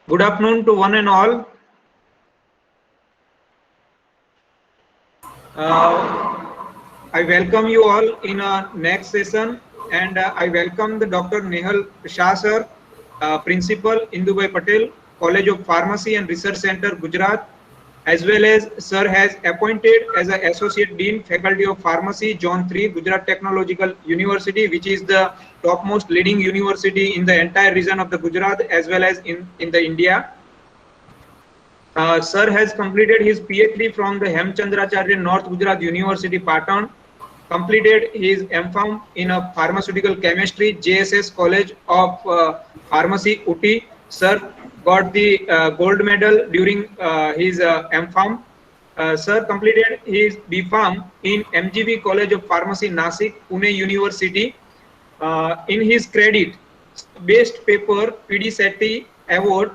Good afternoon to one and all. I welcome you all in our next session, and I welcome the Dr. Nehal Shah sir, Principal Indubai Patel, College of Pharmacy and Research Center, Gujarat, as well as sir has appointed as an Associate Dean, Faculty of Pharmacy, Zone 3, Gujarat Technological University, which is the topmost leading university in the entire region of the Gujarat as well as in the India. Sir has completed his PhD from the Hemchandracharya North Gujarat University, Patan. Completed his MPharm in a pharmaceutical chemistry, JSS College of Pharmacy, Uti. Sir got the gold medal during his MPharm. Sir completed his BPharm in MGB College of Pharmacy, Nasik, Pune University. In his credit, best paper PD Sethi Award,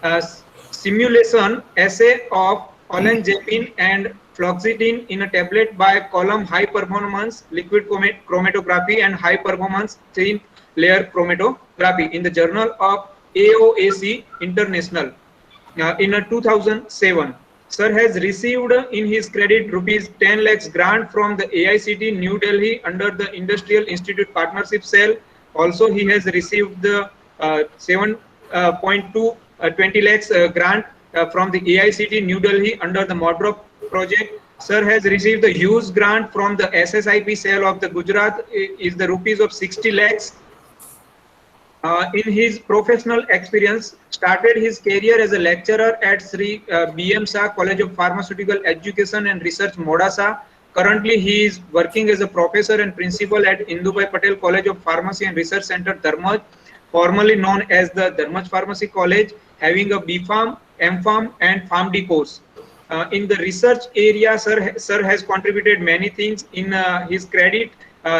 uh, simulation essay of olanzapine and fluoxetine in a tablet by column high performance liquid chromatography and high performance thin layer chromatography in the journal of AOAC International in 2007. Sir has received in his credit rupees 10 lakhs grant from the AICT New Delhi under the Industrial Institute Partnership Cell. Also, he has received the 7.2 20 lakhs grant from the AICT New Delhi under the MODROP project. Sir has received the huge grant from the SSIP cell of the Gujarat is the rupees of 60 lakhs. In his professional experience, started his career as a lecturer at Sri B.M. Shah College of Pharmaceutical Education and Research, Modasa. Currently, he is working as a professor and principal at Indubai Patel College of Pharmacy and Research Center, Dharmaj, formerly known as the Dharmaj Pharmacy College, having a BPharm, MPharm, and PharmD course. In the research area, sir has contributed many things. In his credit,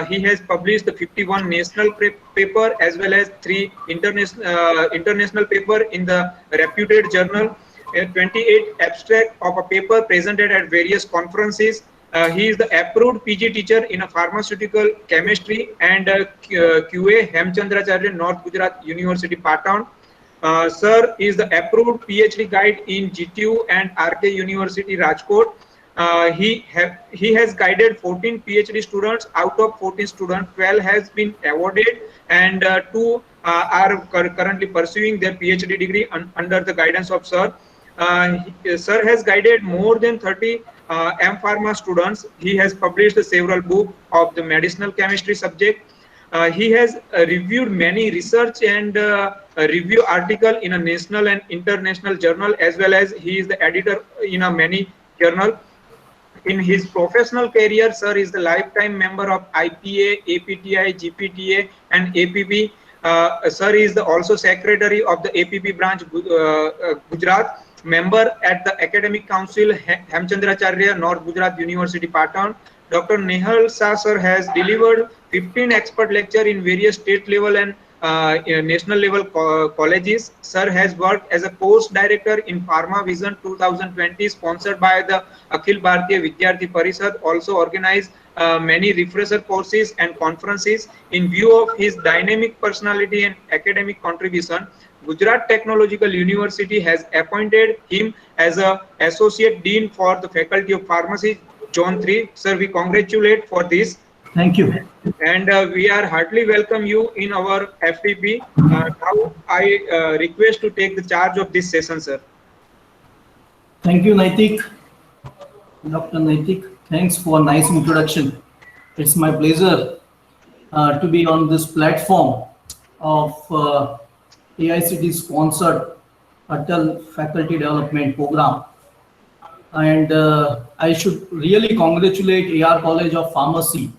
he has published the 51 national paper as well as 3 international paper in the reputed journal, 28 abstract of a paper presented at various conferences. He is the approved PG teacher in a pharmaceutical chemistry and QA Hemchandracharya North Gujarat University, Patan. Sir is the approved PhD guide in GTU and RK University, Rajkot. He has guided 14 PhD students. Out of 14 students, 12 has been awarded and 2 are currently pursuing their PhD degree under the guidance of sir. Sir has guided more than 30 M-Pharma students. He has published several books of the medicinal chemistry subject. He has reviewed many research and review article in a national and international journal, as well as he is the editor in a many journal. In his professional career, sir is the lifetime member of IPA, APTI, GPTA, and APB. Sir is the also secretary of the APB branch Gujarat, member at the Academic Council Hemchandracharya North Gujarat University, Patan. Dr. Nehal Shah sir has delivered 15 expert lecture in various state level and national level colleges. Sir has worked as a course director in Pharma Vision 2020 sponsored by the Akhil Bharatiya Vidyarthi Parishad, also organized many refresher courses and conferences. In view of his dynamic personality and academic contribution, Gujarat Technological University has appointed him as a Associate Dean for the Faculty of Pharmacy, Zone 3. Sir, we congratulate for this. Thank you. And we are heartily welcome you in our FPP. Now I request to take the charge of this session, sir. Thank you, Naitik. Dr. Naitik, thanks for a nice introduction. It's my pleasure to be on this platform of AICT sponsored Atal Faculty Development Program. And I should really congratulate AR College of Pharmacy.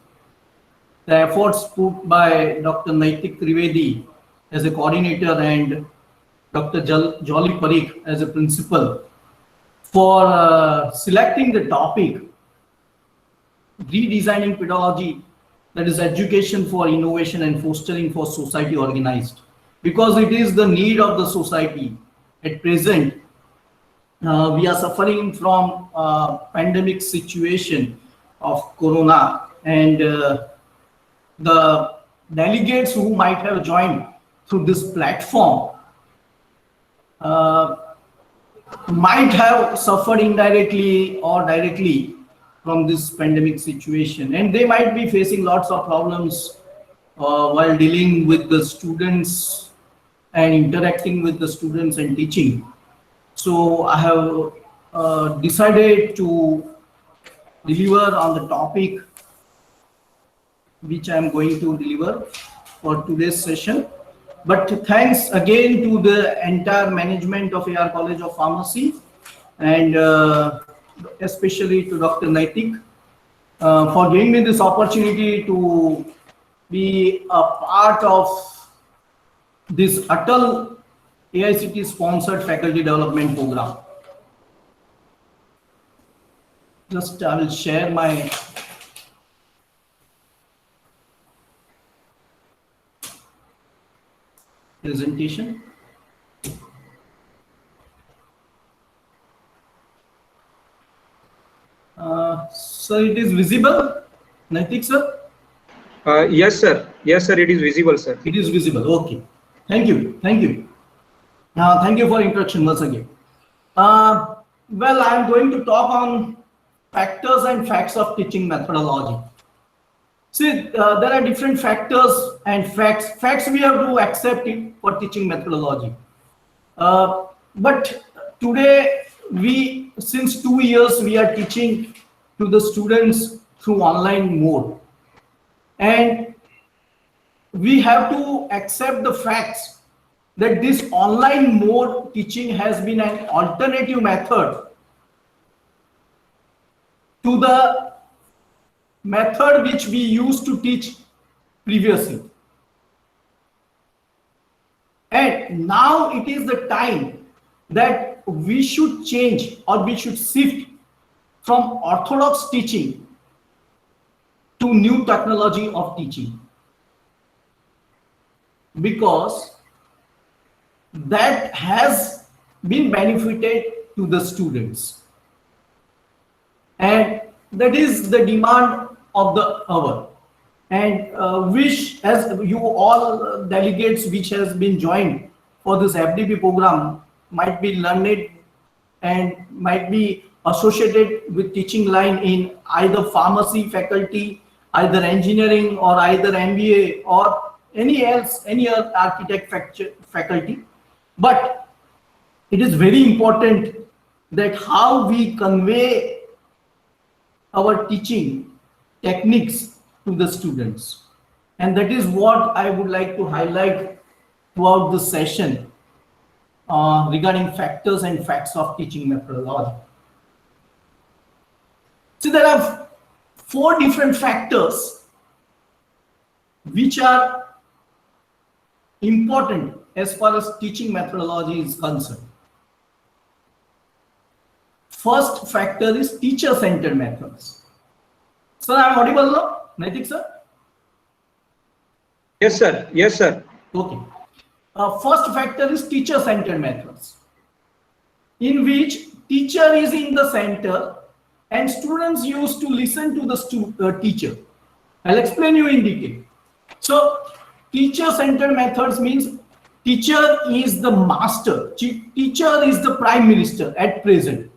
The efforts put by Dr. Naitik Trivedi as a coordinator and Dr. Jolly Parikh as a principal for selecting the topic, redesigning pedagogy, that is education for innovation and fostering for society organized. Because it is the need of the society. At present, we are suffering from pandemic situation of corona, and the delegates who might have joined through this platform might have suffered indirectly or directly from this pandemic situation, and they might be facing lots of problems while dealing with the students and interacting with the students and teaching. So I have decided to deliver on the topic which I am going to deliver for today's session. But thanks again to the entire management of AR College of Pharmacy, and especially to Dr. Naitik for giving me this opportunity to be a part of this Atal AICT sponsored faculty development program. Just I will share my presentation. So it is visible, Naitik sir? Yes, sir. Yes, sir. It is visible, sir. It is visible. Okay. Thank you. Thank you. Thank you for introduction once again. Well, I am going to talk on factors and facts of teaching methodology. See, there are different factors and facts. Facts we have to accept it for teaching methodology. But today, since 2 years, we are teaching to the students through online mode. And we have to accept the facts that this online mode teaching has been an alternative method to the method which we used to teach previously. And now it is the time that we should change, or we should shift from orthodox teaching to new technology of teaching, because that has been benefited to the students, and that is the demand of the hour. And which, as you all delegates which has been joined for this FDP program, might be learned and might be associated with teaching line in either pharmacy faculty, either engineering, or either MBA, or any other architect faculty. But it is very important that how we convey our teaching techniques to the students, and that is what I would like to highlight throughout this session regarding factors and facts of teaching methodology. So there are 4 different factors which are important as far as teaching methodology is concerned. First factor is teacher-centered methods. Sir, I am audible now? Naitik sir? Yes, sir. Yes, sir. Okay. First factor is teacher-centered methods, in which teacher is in the center and students used to listen to the teacher. I'll explain you in detail. So, teacher-centered methods means teacher is the master, teacher is the prime minister at present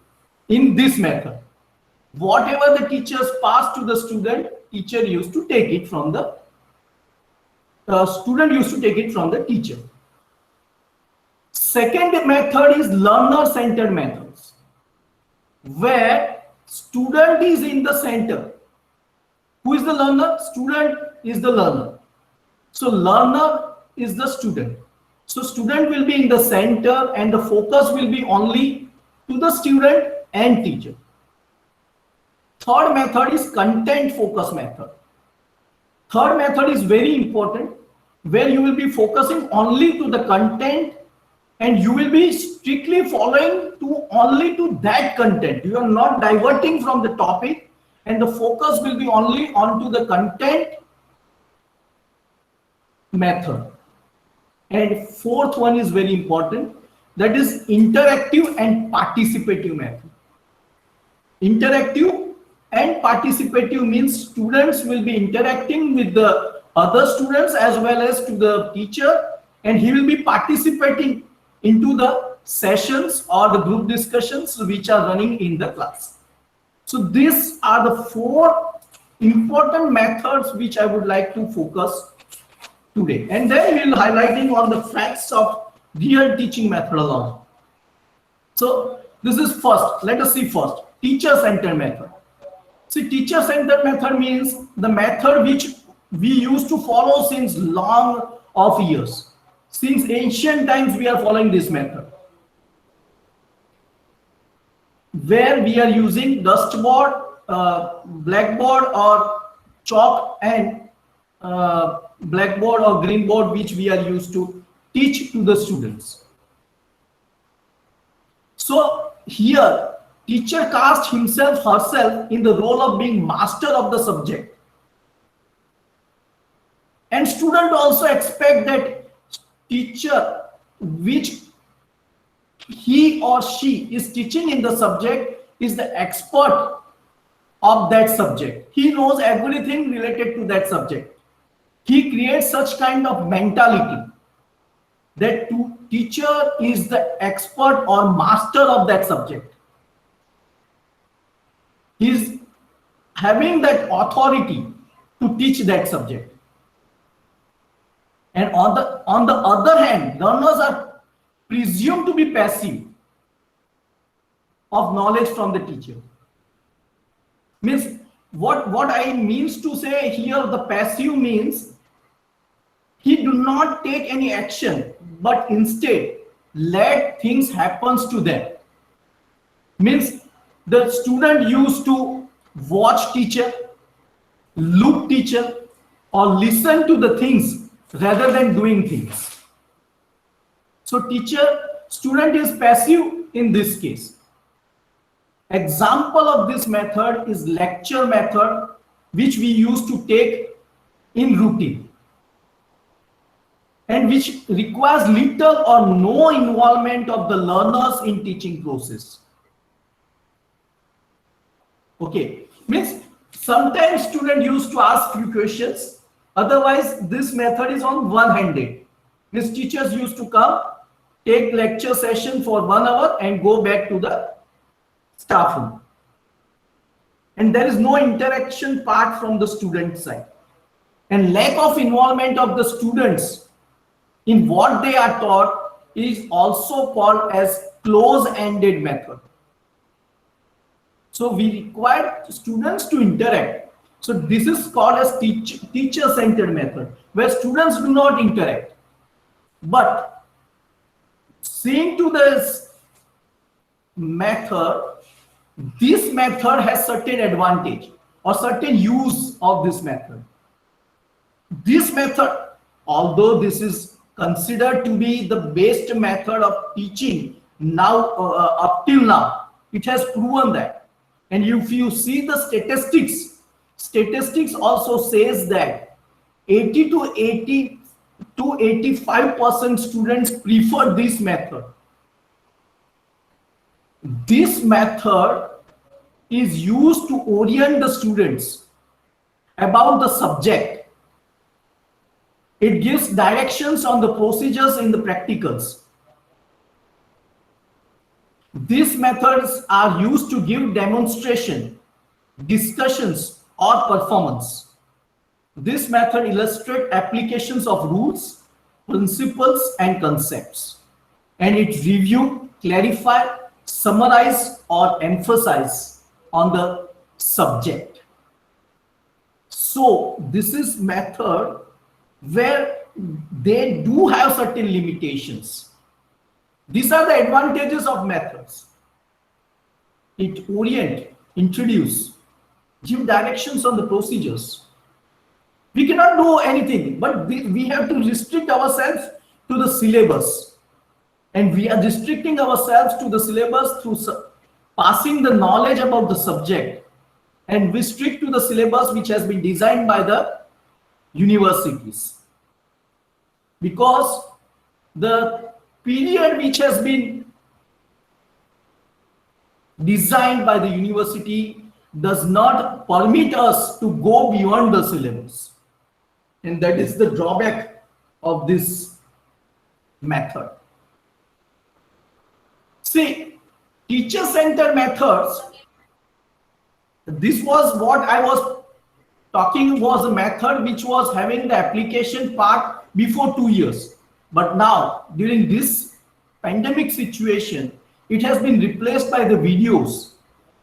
in this method. Whatever the teachers pass to the student, teacher used to take it from the student used to take it from the teacher. Second method is learner-centered methods, where student is in the center. Who is the learner? Student is the learner. So learner is the student. So student will be in the center and the focus will be only to the student and teacher. Third method is content focus method. Third method is very important, where you will be focusing only to the content and you will be strictly following only to that content. You are not diverting from the topic, and the focus will be only onto the content method. And fourth one is very important, that is interactive and participative method. Interactive and participative means students will be interacting with the other students as well as to the teacher, and he will be participating into the sessions or the group discussions which are running in the class. So these are the 4 important methods which I would like to focus today. And then we'll highlighting on the facts of real teaching methodology. So this is first. Let us see first, teacher-centered method. See, teacher-centered method means the method which we used to follow since long of years. Since ancient times, we are following this method, where we are using dustboard, blackboard or chalk and blackboard or green board, which we are used to teach to the students. So here, teacher casts himself, herself in the role of being master of the subject. And student also expect that teacher, which he or she is teaching in the subject, is the expert of that subject. He knows everything related to that subject. He creates such kind of mentality that teacher is the expert or master of that subject. He is having that authority to teach that subject. And on the other hand, learners are presumed to be passive of knowledge from the teacher. Means what I means to say here, the passive means he do not take any action, but instead let things happens to them. Means the student used to watch teacher, look teacher, or listen to the things rather than doing things. So student is passive in this case. Example of this method is lecture method, which we used to take in routine and which requires little or no involvement of the learners in teaching process. Okay, means sometimes student used to ask few questions. Otherwise, this method is on one-handed. Means teachers used to come, take lecture session for 1 hour and go back to the staff room. And there is no interaction part from the student side. And lack of involvement of the students in what they are taught is also called as close-ended method. So we require students to interact. So this is called as teacher-centered method, where students do not interact. But seeing to this method has certain advantage or certain use of this method. This method, although this is considered to be the best method of teaching now up till now, it has proven that. And if you see the statistics also says that 80 to 85% students prefer this method. This method is used to orient the students about the subject. It gives directions on the procedures in the practicals. These methods are used to give demonstration, discussions, or performance. This method illustrates applications of rules, principles, and concepts. And it review, clarify, summarize, or emphasize on the subject. So this is method where they do have certain limitations. These are the advantages of methods. It orient, introduce, give directions on the procedures. We cannot do anything, but we have to restrict ourselves to the syllabus. And we are restricting ourselves to the syllabus through passing the knowledge about the subject. And we stick to the syllabus which has been designed by the universities. Because the period which has been designed by the university does not permit us to go beyond the syllabus. And that is the drawback of this method. See, teacher center methods, this was what I was talking, was a method which was having the application part before 2 years. But now, during this pandemic situation, it has been replaced by the videos,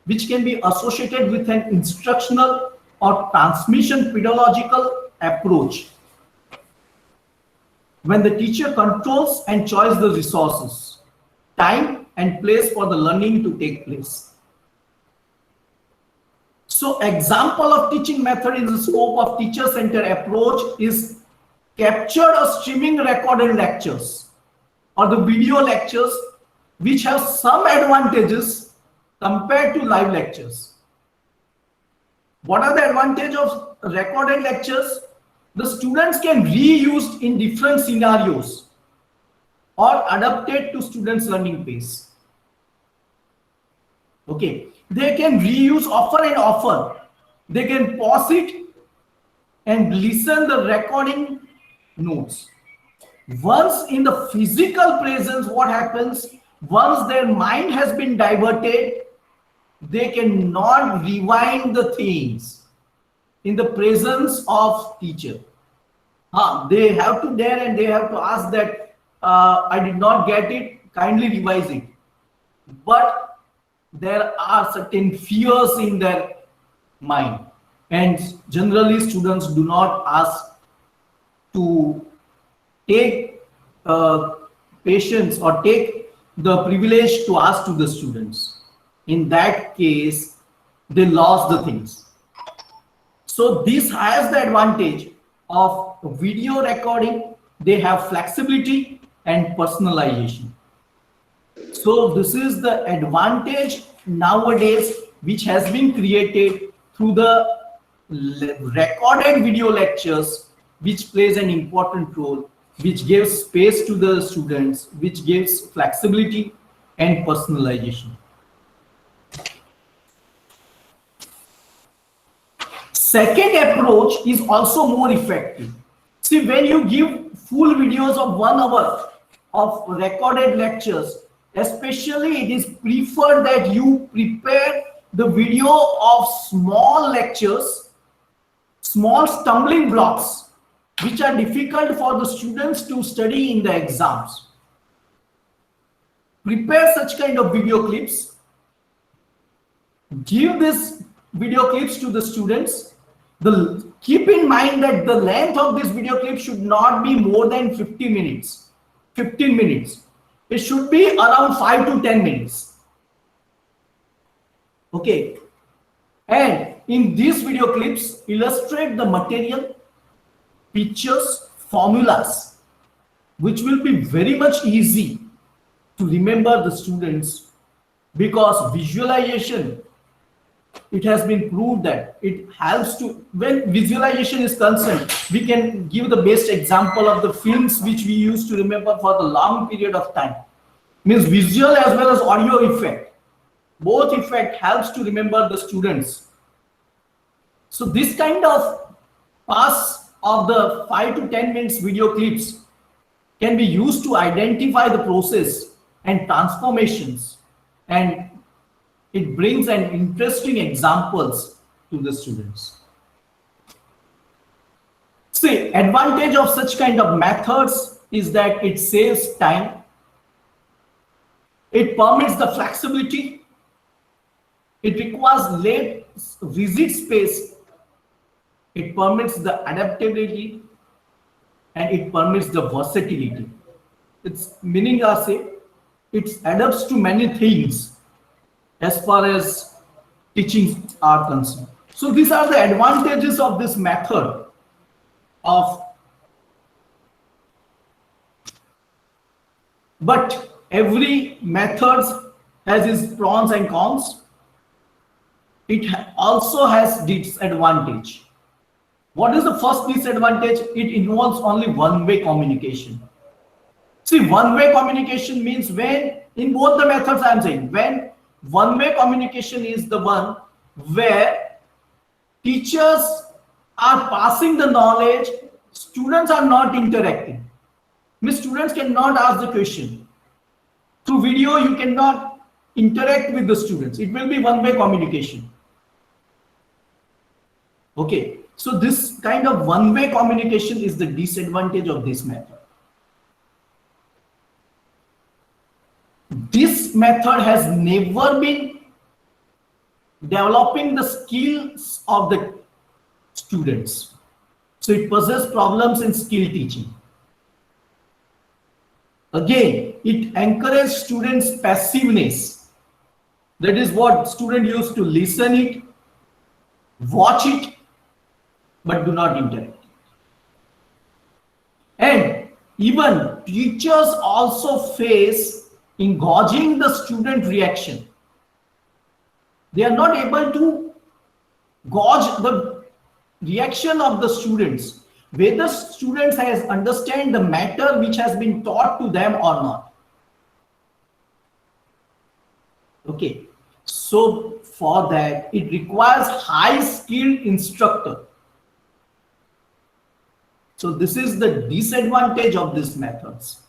which can be associated with an instructional or transmission pedagogical approach, when the teacher controls and chooses the resources, time and place for the learning to take place. So example of teaching method in the scope of teacher-centered approach is captured or streaming recorded lectures or the video lectures which have some advantages compared to live lectures. What are the advantages of recorded lectures? The students can reuse in different scenarios or adapted to students' learning pace. Okay, they can reuse often and often. They can pause it and listen the recording notes. Once in the physical presence, what happens? Once their mind has been diverted, they cannot rewind the things in the presence of teacher. They have to dare and they have to ask that I did not get it, kindly revise it. But there are certain fears in their mind, and generally students do not ask to take patience or take the privilege to ask to the students. In that case, they lost the things. So this has the advantage of video recording. They have flexibility and personalization. So this is the advantage nowadays which has been created through the recorded video lectures, which plays an important role, which gives space to the students, which gives flexibility and personalization. Second approach is also more effective. See, when you give full videos of 1 hour of recorded lectures, especially it is preferred that you prepare the video of small lectures, small stumbling blocks, which are difficult for the students to study in the exams. Prepare such kind of video clips. Give these video clips to the students. Keep in mind that the length of this video clip should not be more than 15 minutes. It should be around 5 to 10 minutes. Okay. And in these video clips, illustrate the material, pictures, formulas, which will be very much easy to remember the students, because visualization, it has been proved that it helps to, when visualization is concerned, we can give the best example of the films which we used to remember for the long period of time. Means visual as well as audio effect. Both effect helps to remember the students. So this kind of pass of the 5 to 10 minutes video clips can be used to identify the process and transformations, and it brings an interesting examples to the students. See, advantage of such kind of methods is that it saves time, it permits the flexibility, it requires less rigid space, it permits the adaptability, and it permits the versatility. Its meaning I say, it adapts to many things as far as teachings are concerned. So these are the advantages of this method of, but every method has its pros and cons. It also has disadvantage. What is the first disadvantage? It involves only one-way communication. See, one-way communication means when, in both the methods I am saying, when one-way communication is the one where teachers are passing the knowledge, students are not interacting. Means students cannot ask the question. Through video, you cannot interact with the students. It will be one-way communication. Okay, so this kind of one-way communication is the disadvantage of this method. This method has never been developing the skills of the students. So it poses problems in skill teaching. Again, it encourages students' passiveness. That is what student used to listen it, watch it, but do not interact. And even teachers also face engaging the student reaction. They are not able to gauge the reaction of the students, whether students has understand the matter which has been taught to them or not. Okay, so for that it requires high skilled instructor. So this is the disadvantage of these methods.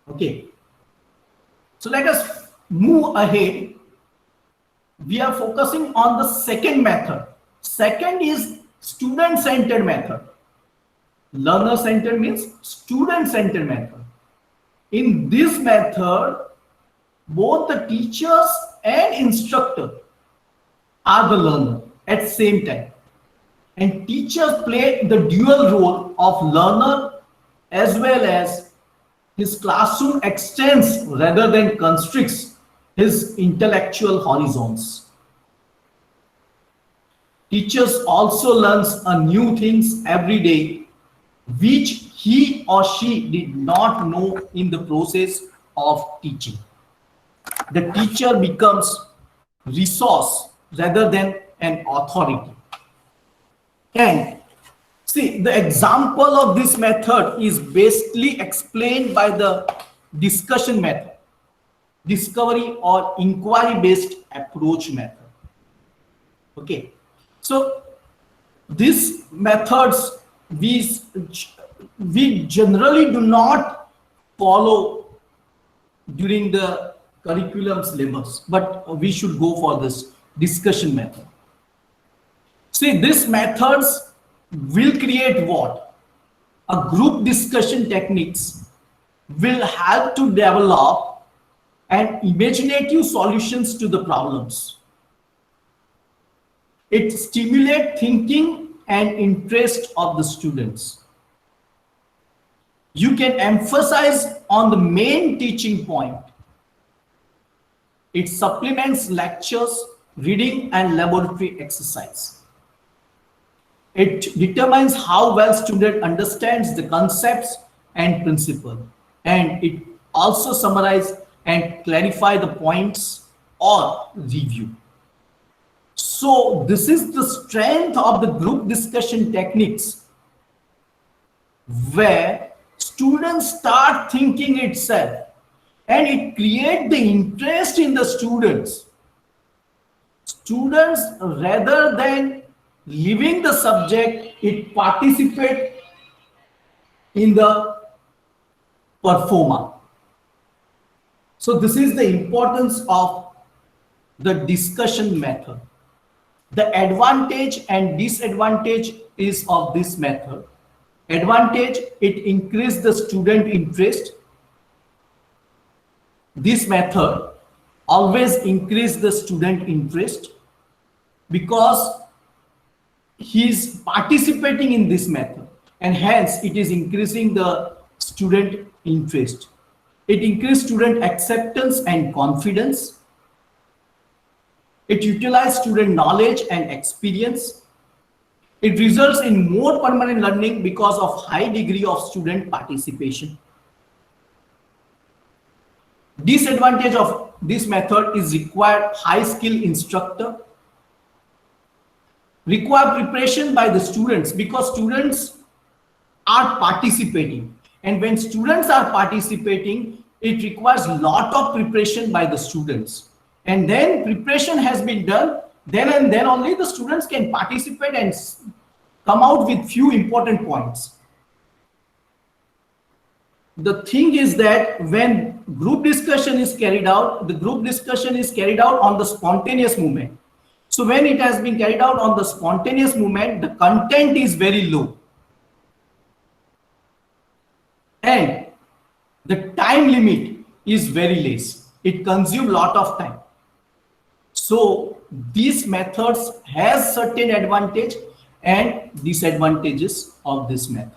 Okay, so let us move ahead. We are focusing on the second method. Second is student-centered method. Learner-centered means student-centered method. In this method, both the teachers and instructor are the learner at the same time. And teachers play the dual role of learner as well as his classroom extends rather than constricts his intellectual horizons. Teachers also learns a new things every day, which he or she did not know in the process of teaching. The teacher becomes resource rather than an authority. And see, the example of this method is basically explained by the discussion method, discovery or inquiry based approach method. Okay, so these methods we generally do not follow during the curriculum syllabus, but we should go for this discussion method. See, these methods will create what? A group discussion techniques will help to develop and imaginative solutions to the problems. It stimulates thinking and interest of the students. You can emphasize on the main teaching point. It supplements lectures, reading and laboratory exercise. It determines how well student understands the concepts and principle, and it also summarizes and clarify the points or review. So this is the strength of the group discussion techniques, where students start thinking itself and it creates the interest in the students. Students, rather than leaving the subject, it participate in the performer. So this is the importance of the discussion method. The advantage and disadvantage is of this method. Advantage, it increases the student interest. This method always increases the student interest because he is participating in this method, and hence it is increasing the student interest. It increases student acceptance and confidence. It utilizes student knowledge and experience. It results in more permanent learning because of high degree of student participation. Disadvantage of this method is required high skill instructor, require preparation by the students because students are participating, and when students are participating, it requires a lot of preparation by the students, and then preparation has been done, then and then only the students can participate and come out with few important points. The thing is that when group discussion is carried out, the group discussion is carried out on the spontaneous movement. So when it has been carried out on the spontaneous movement, the content is very low. And the time limit is very less. It consumes a lot of time. So these methods has certain advantage and disadvantages of this method.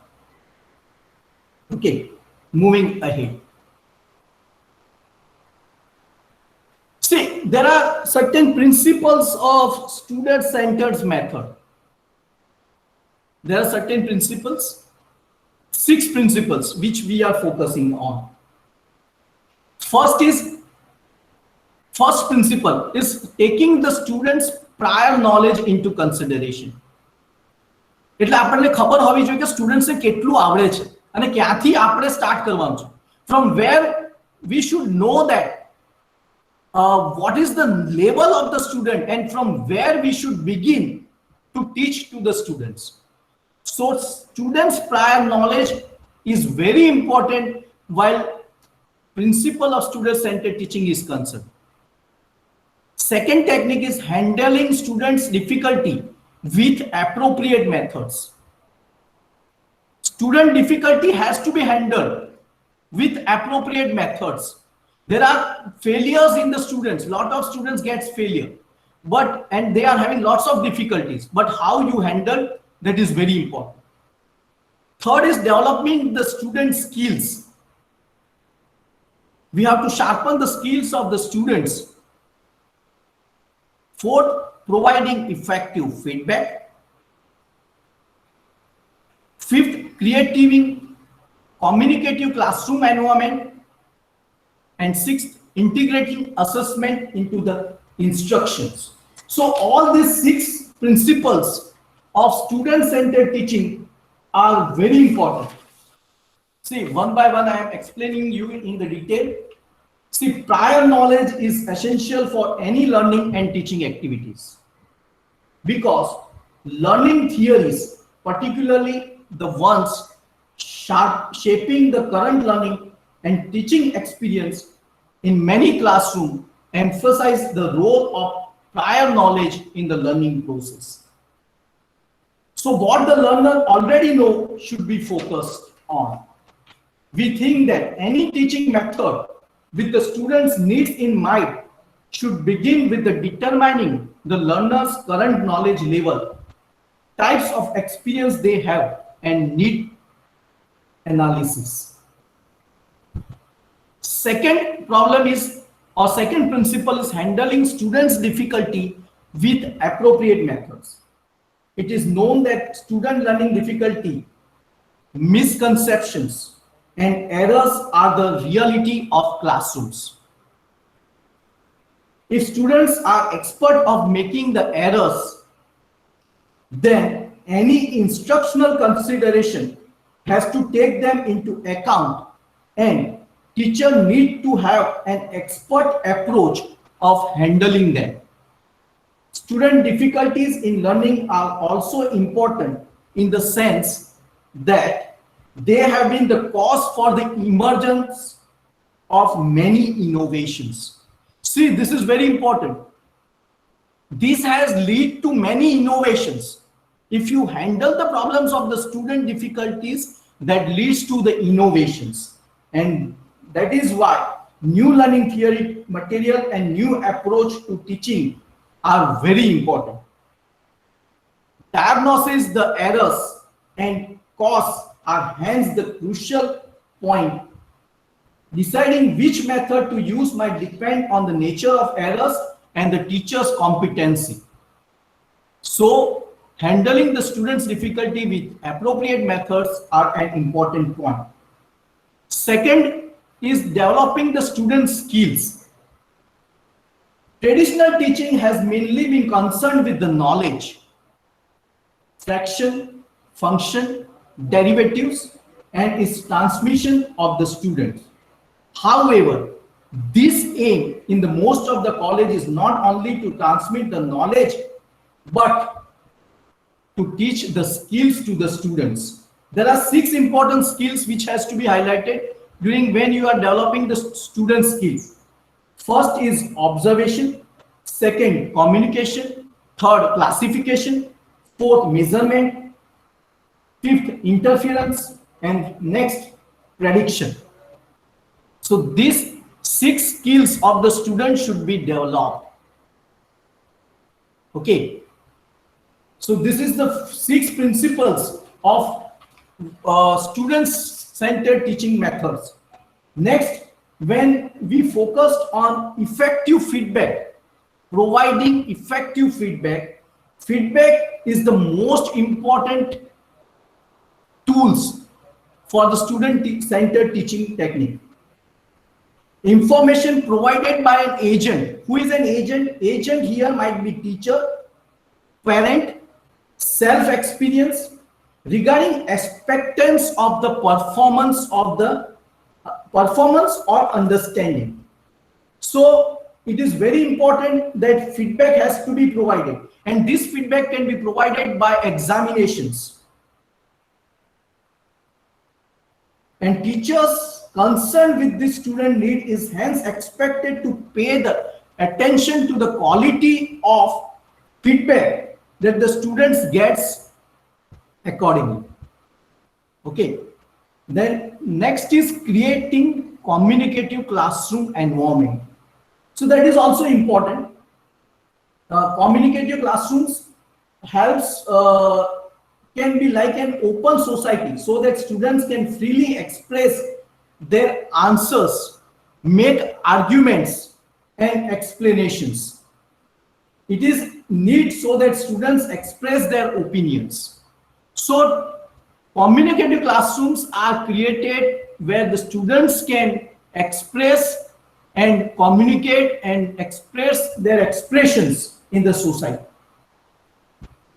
Okay, moving ahead. See, there are certain principles of student-centered method. There are certain principles, 6 principles which we are focusing on. First principle is taking the students' prior knowledge into consideration. એટલે આપણને ખબર હોવી જોઈએ કે સ્ટુડન્ટ્સને કેટલું આવડે છે અને ક્યાંથી આપણે સ્ટાર્ટ કરવાનું છે. From where we should know that what is the level of the student and from where we should begin to teach to the students. So students' prior knowledge is very important while principle of student-centered teaching is concerned. Second technique is handling students' difficulty with appropriate methods. Student difficulty has to be handled with appropriate methods. There are failures in the students. Lot of students get failure, and they are having lots of difficulties. But how you handle that is very important. Third is developing the student skills. We have to sharpen the skills of the students. Fourth, providing effective feedback. Fifth, creating communicative classroom environment. And sixth, integrating assessment into the instructions. So all these 6 principles of student-centered teaching are very important. See, one by one I am explaining you in the detail. See, prior knowledge is essential for any learning and teaching activities, because learning theories, particularly the ones shaping the current learning and teaching experience in many classrooms, emphasize the role of prior knowledge in the learning process. So what the learner already know should be focused on. We think that any teaching method with the students' needs in mind should begin with the determining the learner's current knowledge level, types of experience they have, and need analysis. Second principle is handling students' difficulty with appropriate methods. It is known that student learning difficulty, misconceptions, and errors are the reality of classrooms. If students are expert of making the errors, then any instructional consideration has to take them into account, and teacher need to have an expert approach of handling them. Student difficulties in learning are also important in the sense that they have been the cause for the emergence of many innovations. See, this is very important. This has led to many innovations. If you handle the problems of the student difficulties, that leads to the innovations. And that is why new learning theory material and new approach to teaching are very important. Diagnosis the errors and cause are hence the crucial point. Deciding which method to use might depend on the nature of errors and the teacher's competency. So handling the students' difficulty with appropriate methods are an important point. Second is developing the students' skills. Traditional teaching has mainly been concerned with the knowledge, fraction, function, derivatives, and its transmission of the students. However, this aim in the most of the college is not only to transmit the knowledge, but to teach the skills to the students. There are 6 important skills which has to be highlighted. during when you are developing the student skills. First is observation, second communication, third classification, fourth measurement, fifth interference, and next prediction. So these 6 skills of the student should be developed. Okay. So this is the 6 principles of student-centered teaching methods. Next, when we focused on effective feedback, providing effective feedback, feedback is the most important tools for the student-centered teaching technique. Information provided by an agent. Who is an agent? Agent here might be teacher, parent, self-experience regarding expectance of the performance or understanding. So it is very important that feedback has to be provided, and this feedback can be provided by examinations. And teachers concerned with this student need is hence expected to pay the attention to the quality of feedback that the students gets accordingly. Okay. Then next is creating communicative classroom environment. So that is also important. Communicative classrooms helps can be like an open society, so that students can freely express their answers, make arguments and explanations. It is need so that students express their opinions. So communicative classrooms are created where the students can express and communicate and express their expressions in the society.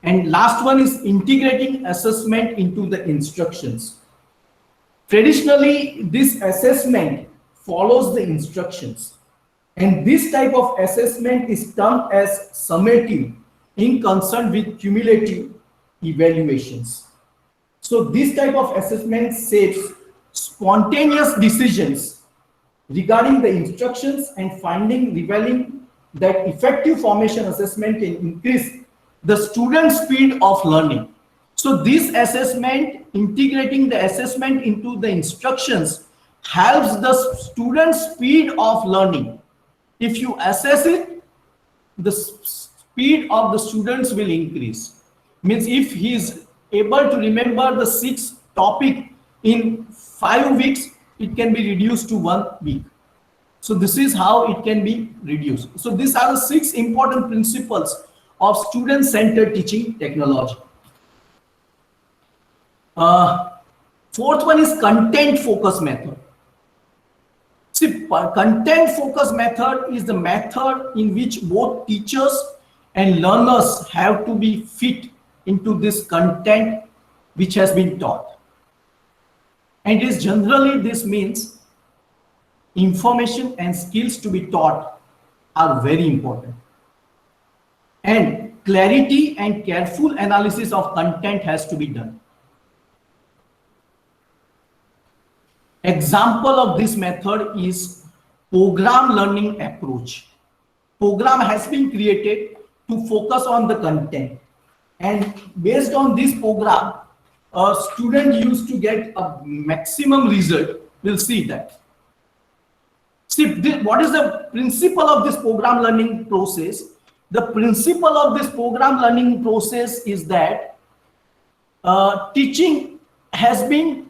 And last one is integrating assessment into the instructions. Traditionally, this assessment follows the instructions, and this type of assessment is termed as summative in concern with cumulative evaluations. So this type of assessment saves spontaneous decisions regarding the instructions and finding revealing that effective formation assessment can increase the student's speed of learning. So this assessment, integrating the assessment into the instructions, helps the student's speed of learning. If you assess it, the speed of the students will increase. Means if he is able to remember the 6 topic in 5 weeks, it can be reduced to 1 week. So this is how it can be reduced. So these are the 6 important principles of student-centered teaching technology. Fourth one is content focus method. See, content focus method is the method in which both teachers and learners have to be fit into this content which has been taught. And is generally this means information and skills to be taught are very important. And clarity and careful analysis of content has to be done. Example of this method is program learning approach. Program has been created to focus on the content, and based on this program, a student used to get a maximum result. We'll see that. See, what is the principle of this program learning process? The principle of this program learning process is that teaching has been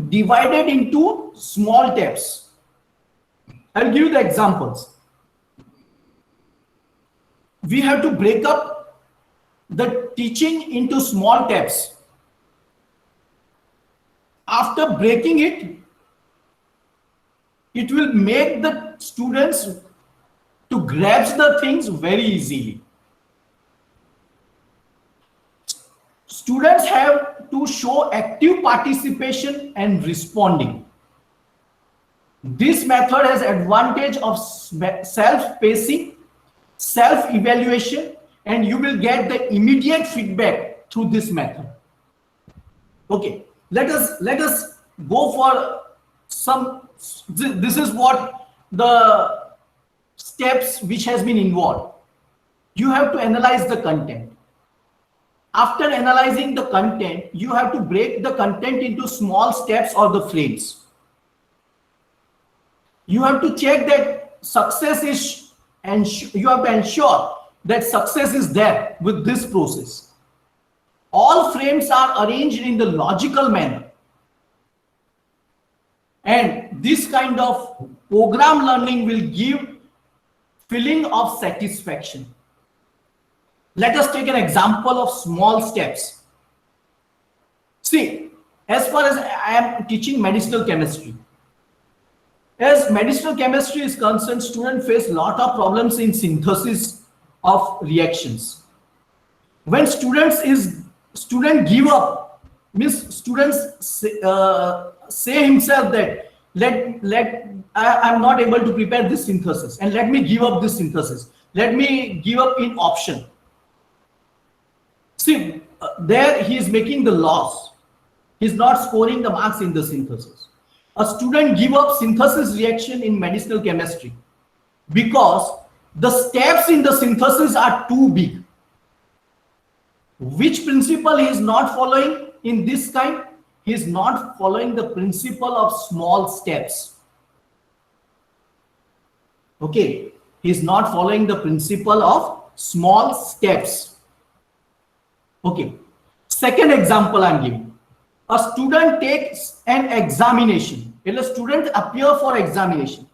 divided into small steps. I'll give you the examples. We have to break up the teaching into small steps. After breaking it, it will make the students to grasp the things very easily. Students have to show active participation and responding. This method has advantage of self-pacing, self-evaluation, and you will get the immediate feedback through this method. Okay, let us go for this is what the steps which has been involved. You have to analyze the content. After analyzing the content, you have to break the content into small steps or the frames. You have to check that success is, and you have to ensure that success is there with this process. All frames are arranged in the logical manner. And this kind of program learning will give feeling of satisfaction. Let us take an example of small steps. See, as far as I am teaching medicinal chemistry, as medicinal chemistry is concerned, students face a lot of problems in synthesis of reactions. When student give up, means students say himself that I'm not able to prepare this synthesis and let me give up this synthesis. Let me give up in option. See, there he is making the loss. He is not scoring the marks in the synthesis. A student give up synthesis reaction in medicinal chemistry because the steps in the synthesis are too big. Which principle he is not following in this kind? He is not following the principle of small steps. Okay, he is not following the principle of small steps. Okay, second example I am giving. A student takes an examination. A student appear for examination.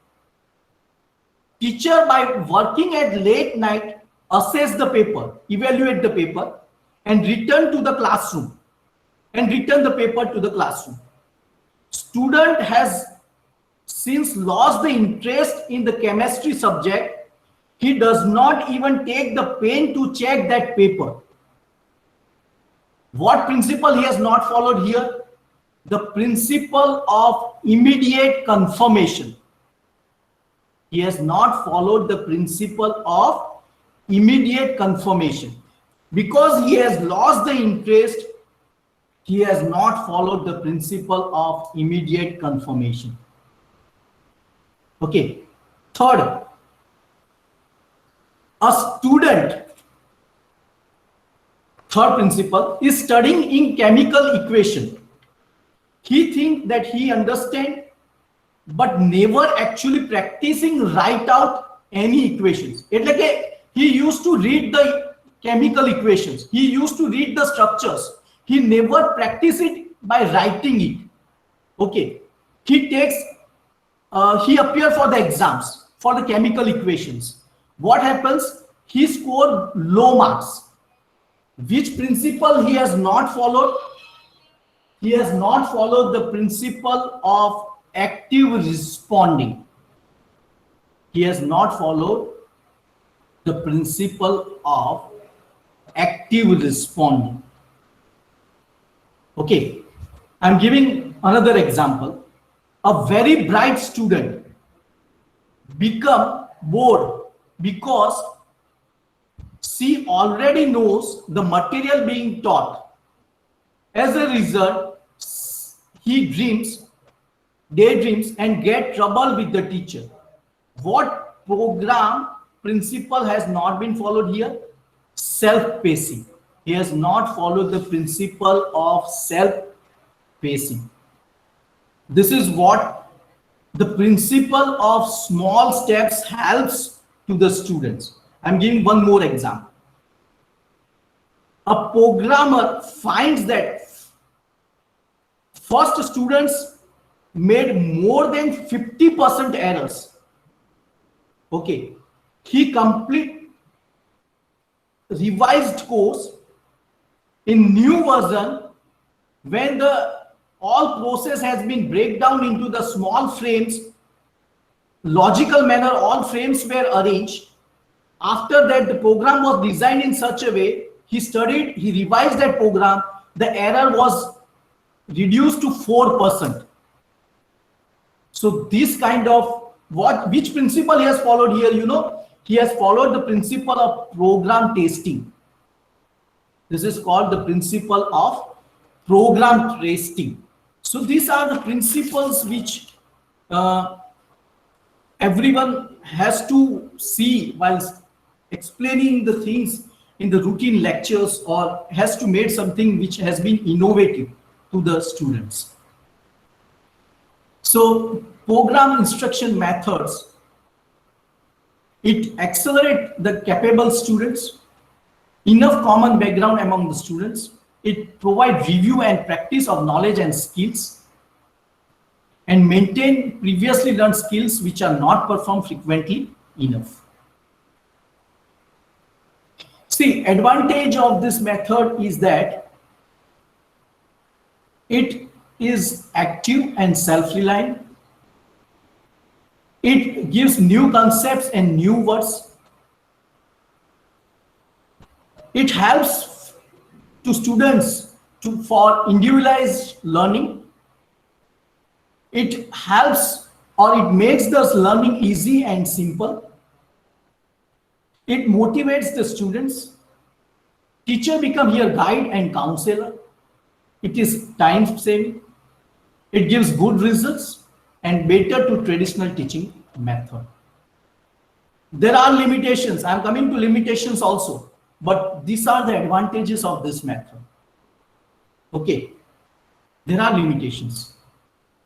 Teacher, by working at late night, assess the paper, evaluate the paper, and return to the classroom. Student has since lost the interest in the chemistry subject. He does not even take the pain to check that paper. What principle he has not followed here? The principle of immediate confirmation. He has not followed the principle of immediate confirmation. Because he has lost the interest, he has not followed the principle of immediate confirmation. Okay. Third, third principle is studying in chemical equation. He thinks that he understands, but never actually practicing write out any equations. It's like he used to read the chemical equations. He used to read the structures. He never practiced it by writing it. Okay. He appeared for the exams for the chemical equations. What happens? He scored low marks. Which principle he has not followed? He has not followed the principle of active responding. He has not followed the principle of active responding. Okay, I'm giving another example. A very bright student become bored because she already knows the material being taught. As a result, he daydreams and get trouble with the teacher. What program principle has not been followed here? Self-pacing. He has not followed the principle of self-pacing. This is what the principle of small steps helps to the students. I'm giving one more example. A programmer finds that first students made more than 50% errors. Okay, he complete revised course in new version when the all process has been break down into the small frames, logical manner, all frames were arranged. After that, the program was designed in such a way, he revised that program, the error was reduced to 4%. So this kind of which principle he has followed here? You know, he has followed the principle of program testing. This is called the principle of program testing. So these are the principles which everyone has to see while explaining the things in the routine lectures, or has to make something which has been innovative to the students. So program instruction methods, it accelerates the capable students, enough common background among the students. It provides review and practice of knowledge and skills, and maintain previously learned skills which are not performed frequently enough. See, advantage of this method is that it is active and self-reliant. It gives new concepts and new words. It helps to students for individualized learning. It helps, or it makes the learning easy and simple. It motivates the students. Teacher become here guide and counselor. It is time saving. It gives good results and better to traditional teaching method. There are limitations. I am coming to limitations also, but these are the advantages of this method. Okay, there are limitations.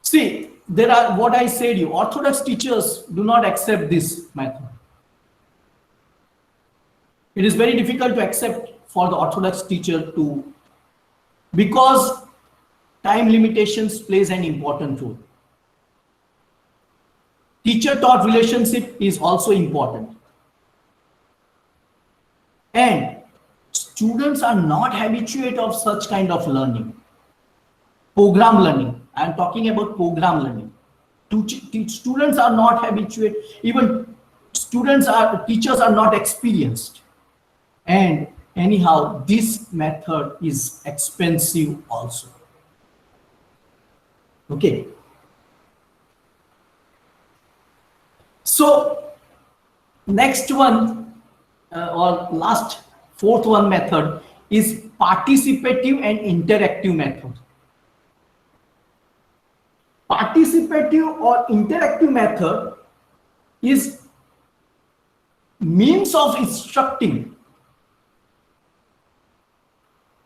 See, there are, what I said you, orthodox teachers do not accept this method. It is very difficult to accept for the orthodox teacher to, because time limitations plays an important role. Teacher-taught relationship is also important. And students are not habituated of such kind of learning. Program learning, I am talking about program learning. Students are not habituated, even teachers are not experienced. And anyhow, this method is expensive also. Okay. So next one, or last, fourth one method is participative and interactive method. Participative or interactive method is means of instructing,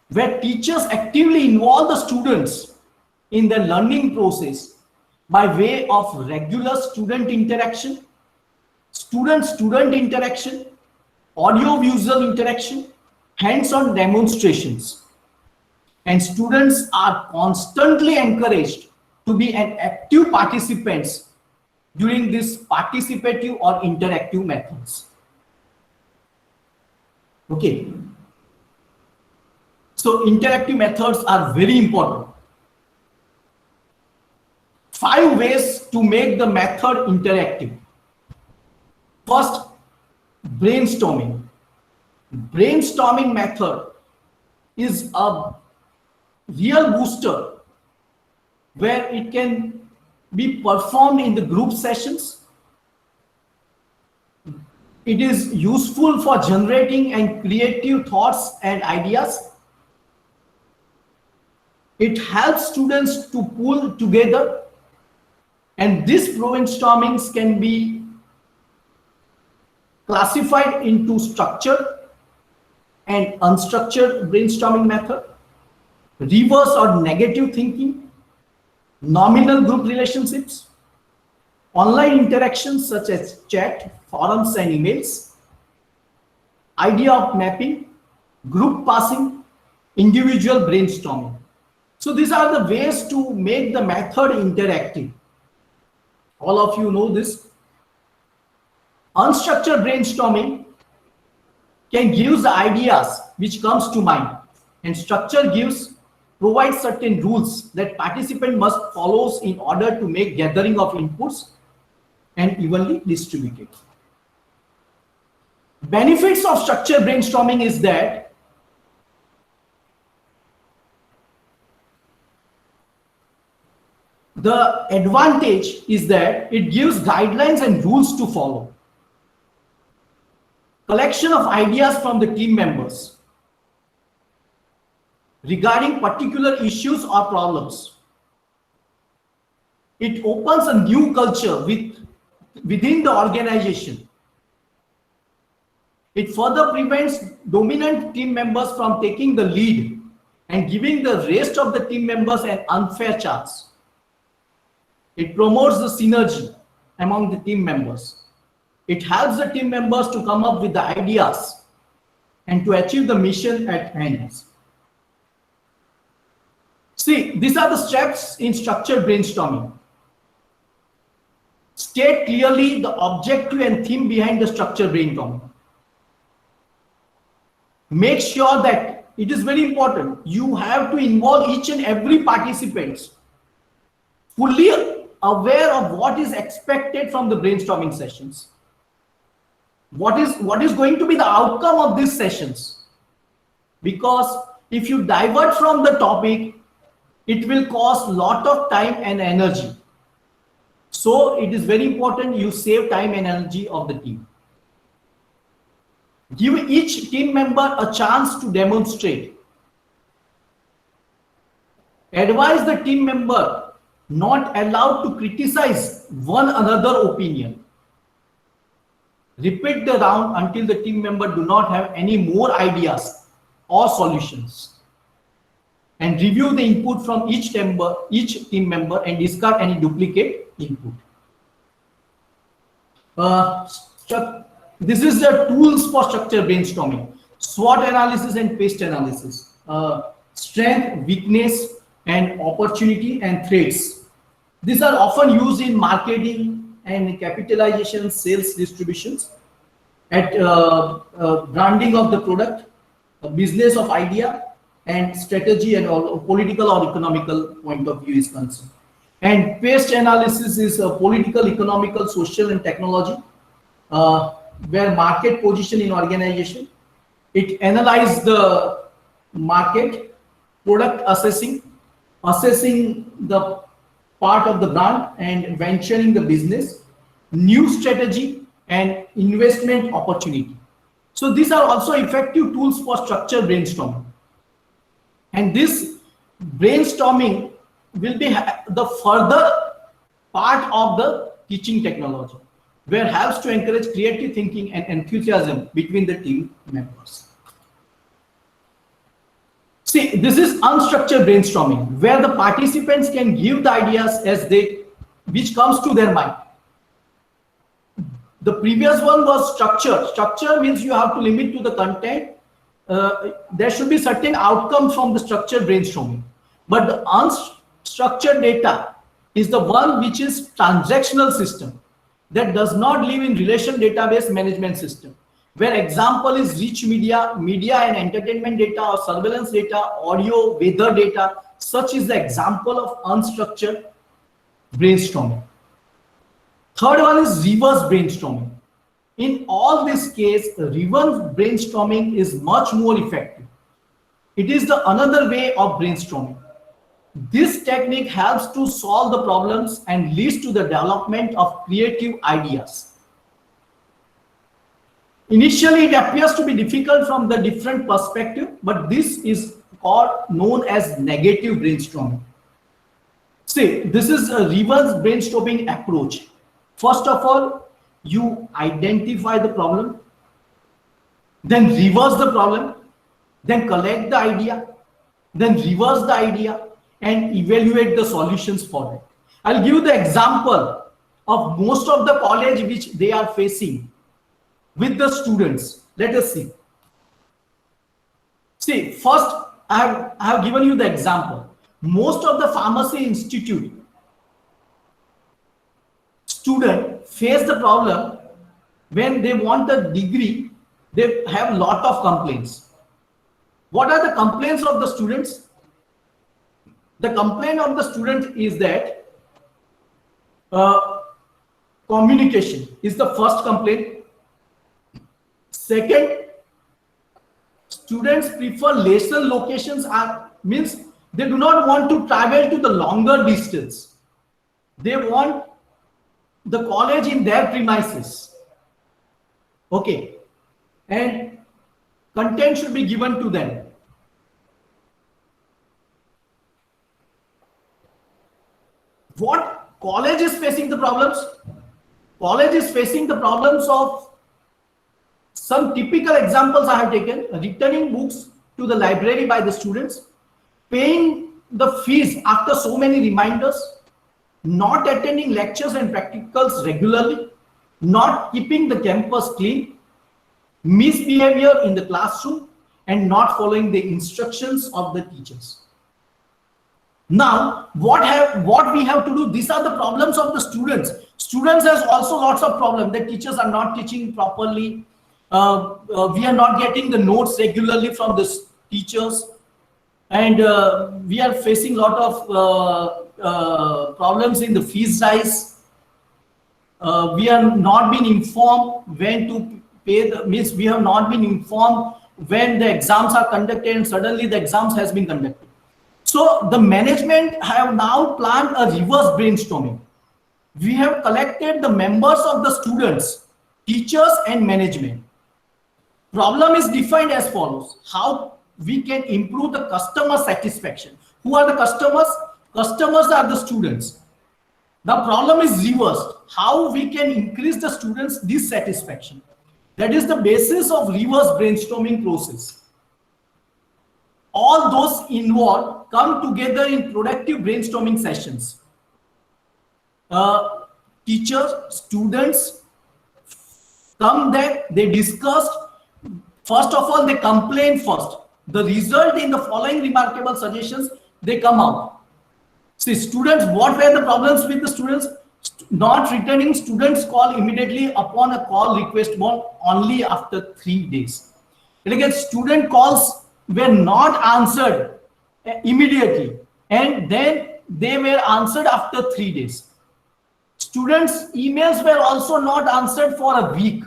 where teachers actively involve the students in the learning process by way of regular student interaction, student-student interaction, audio-visual interaction, hands-on demonstrations. And students are constantly encouraged to be an active participants during this participative or interactive methods. Okay. So interactive methods are very important. 5 ways to make the method interactive. First, brainstorming. Brainstorming method is a real booster where it can be performed in the group sessions. It is useful for generating and creative thoughts and ideas. It helps students to pull together, and these brainstormings can be classified into structured and unstructured brainstorming method, reverse or negative thinking, nominal group relationships, online interactions such as chat, forums and emails, idea of mapping, group passing, individual brainstorming. So these are the ways to make the method interactive. All of you know this. Unstructured brainstorming can give the ideas which comes to mind, and structure provides certain rules that participant must follow in order to make gathering of inputs and evenly distributed. Benefits of structured brainstorming is that the advantage is that it gives guidelines and rules to follow. Collection of ideas from the team members regarding particular issues or problems. It opens a new culture within the organization. It further prevents dominant team members from taking the lead and giving the rest of the team members an unfair chance. It promotes the synergy among the team members. It helps the team members to come up with the ideas and to achieve the mission at hand. See, these are the steps in structured brainstorming. State clearly the objective and theme behind the structured brainstorming. Make sure that it is very important. You have to involve each and every participant fully aware of what is expected from the brainstorming sessions. What is going to be the outcome of these sessions? Because if you divert from the topic, it will cost a lot of time and energy. So it is very important you save time and energy of the team. Give each team member a chance to demonstrate. Advise the team member not allowed to criticize one another opinion. Repeat the round until the team member do not have any more ideas or solutions. And review the input from each team member and discard any duplicate input. This is the tools for structured brainstorming: SWOT analysis and PEST analysis, strength, weakness, and opportunity and threats. These are often used in marketing and capitalization, sales distributions, at branding of the product, business of idea, and strategy and all political or economical point of view is concerned. And PEST analysis is political, economical, social, and technology, where market position in organization. It analyzes the market, product assessing the part of the brand and venturing the business, new strategy, and investment opportunity. So these are also effective tools for structured brainstorming. And this brainstorming will be the further part of the teaching technology, where helps to encourage creative thinking and enthusiasm between the team members. See, this is unstructured brainstorming, where the participants can give the ideas which comes to their mind. The previous one was structure. Structure means you have to limit to the content. There should be certain outcomes from the structured brainstorming. But the unstructured data is the one which is transactional system that does not live in relation database management system, where example is rich media and entertainment data, or surveillance data, audio, weather data. Such is the example of unstructured brainstorming. Third one is reverse brainstorming. In all this case, reverse brainstorming is much more effective. It is the another way of brainstorming. This technique helps to solve the problems and leads to the development of creative ideas. Initially, it appears to be difficult from the different perspective, but this is known as negative brainstorming. See, this is a reverse brainstorming approach. First of all, you identify the problem, then reverse the problem, then collect the idea, then reverse the idea, and evaluate the solutions for it. I'll give you the example of most of the college which they are facing with the students. Let us see. See, first I have given you the example. Most of the pharmacy institute student face the problem when they want a degree. They have a lot of complaints. What are the complaints of the students? The complaint of the student is that communication is the first complaint. Second, students prefer lesser locations, means they do not want to travel to the longer distance. They want the college in their premises. Okay. And content should be given to them. What college is facing the problems. College is facing the problems of some typical examples I have taken: returning books to the library by the students, paying the fees after so many reminders, not attending lectures and practicals regularly, not keeping the campus clean, misbehavior in the classroom, and not following the instructions of the teachers. Now, what we have to do? These are the problems of the students. Students has also lots of problems. The teachers are not teaching properly. We are not getting the notes regularly from the teachers, and we are facing a lot of problems in the fees rise. We are not being informed when to pay the means. We have not been informed when the exams are conducted, and suddenly the exams has been conducted. So the management have now planned a reverse brainstorming. We have collected the members of the students, teachers, and management. Problem is defined as follows: how we can improve the customer satisfaction. Who are the customers? Customers are the students. The problem is reversed: how we can increase the students' dissatisfaction. That is the basis of reverse brainstorming process. All those involved come together in productive brainstorming sessions. Teachers, students come there, they discuss. First of all, they complain first. The result in the following remarkable suggestions, they come out. See, students, what were the problems with the students? Not returning students' call immediately upon a call request born only after 3 days. Again, student calls were not answered immediately, and then they were answered after 3 days. Students' emails were also not answered for a week.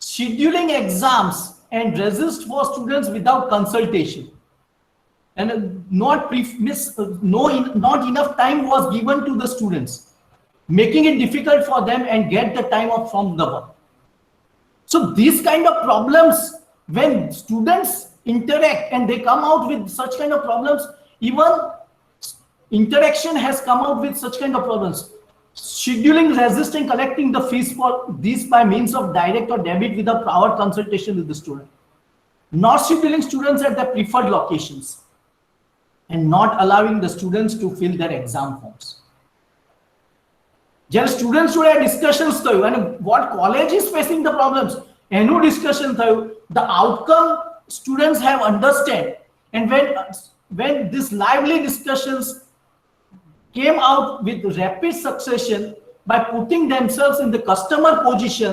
Scheduling exams and resist for students without consultation, and not enough time was given to the students, making it difficult for them and get the time off from the work. So these kind of problems, when students interact and they come out with such kind of problems, even interaction has come out with such kind of problems. Scheduling, resisting, collecting the fees for these by means of direct or debit without prior consultation with the student. Not scheduling students at their preferred locations, and not allowing the students to fill their exam forms. જ્યારે student જોડે discussions થયું અને what college is facing the problems, એનું discussion થયું, the outcome students have understand, and when this lively discussions came out with rapid succession by putting themselves in the customer position,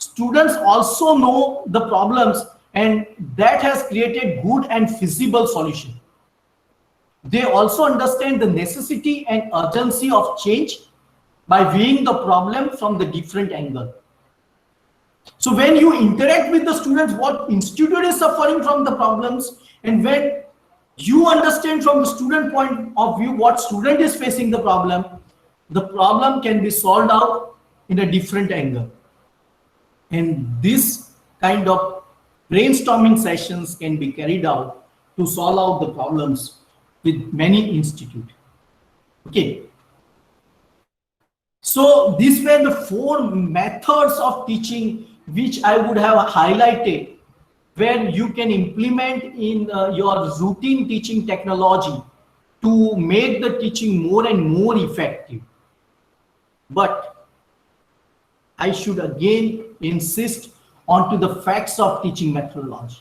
students also know the problems, and that has created good and feasible solution. They also understand the necessity and urgency of change by viewing the problem from the different angle. So when you interact with the students, what institute is suffering from the problems, and when you understand from the student point of view what student is facing the problem can be solved out in a different angle. And this kind of brainstorming sessions can be carried out to solve out the problems with many institutes. Okay. So these were the 4 methods of teaching which I would have highlighted, where you can implement in your routine teaching technology to make the teaching more and more effective. But I should again insist onto the facts of teaching methodology.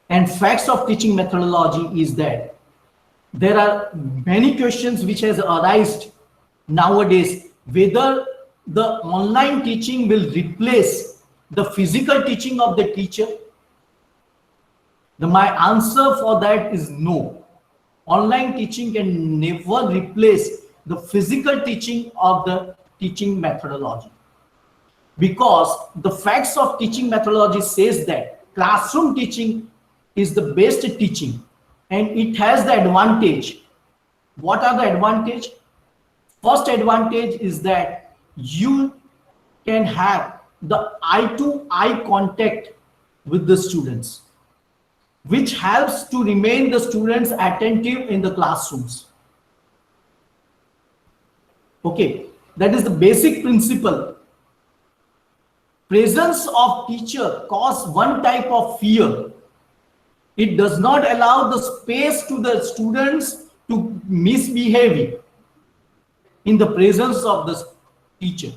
And facts of teaching methodology is that there are many questions which has arisen nowadays, whether the online teaching will replace the physical teaching of the teacher. My answer for that is no. Online teaching can never replace the physical teaching of the teaching methodology, because the facts of teaching methodology says that classroom teaching is the best teaching, and it has the advantage. What are the advantage? First advantage is that you can have the eye-to-eye contact with the students, which helps to remain the students attentive in the classrooms. Okay, that is the basic principle. Presence of teacher causes one type of fear. It does not allow the space to the students to misbehave in the presence of the teacher.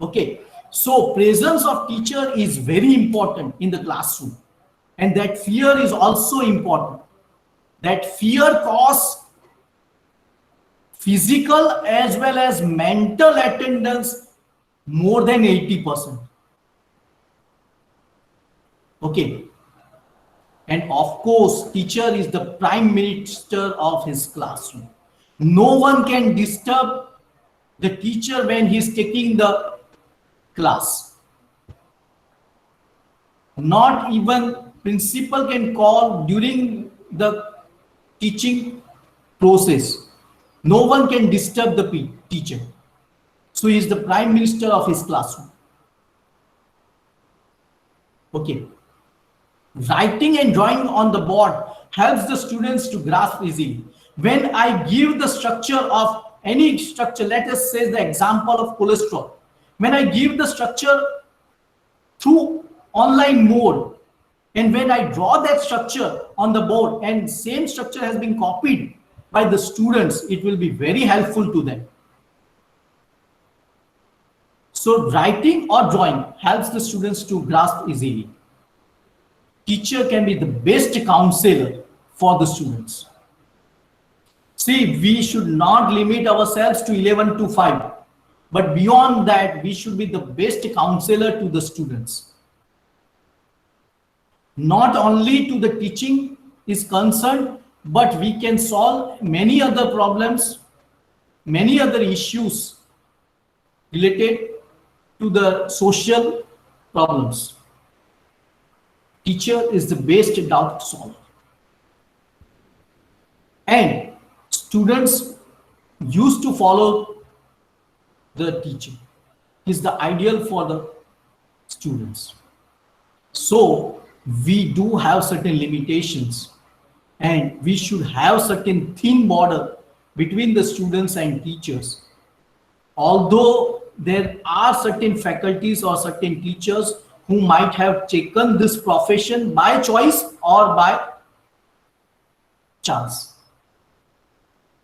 Okay, so presence of teacher is very important in the classroom, and that fear is also important. That fear causes physical as well as mental attendance more than 80%. Okay, and of course teacher is the prime minister of his classroom. No one can disturb the teacher when he is taking the class. Not even principal can call during the teaching process. No one can disturb the teacher. So he is the prime minister of his classroom. Okay. Writing and drawing on the board helps the students to grasp easily. When I give the structure of any structure, let us say the example of cholesterol. When I give the structure through online mode, and when I draw that structure on the board and same structure has been copied by the students, it will be very helpful to them. So writing or drawing helps the students to grasp easily. Teacher can be the best counselor for the students. See, we should not limit ourselves to 11 to 5, but beyond that, we should be the best counselor to the students. Not only to the teaching is concerned, but we can solve many other problems, many other issues related to the social problems. Teacher is the best doubt solver. And students used to follow the teacher. Is the ideal for the students. So we do have certain limitations, and we should have certain thin border between the students and teachers. Although there are certain faculties or certain teachers who might have taken this profession by choice or by chance.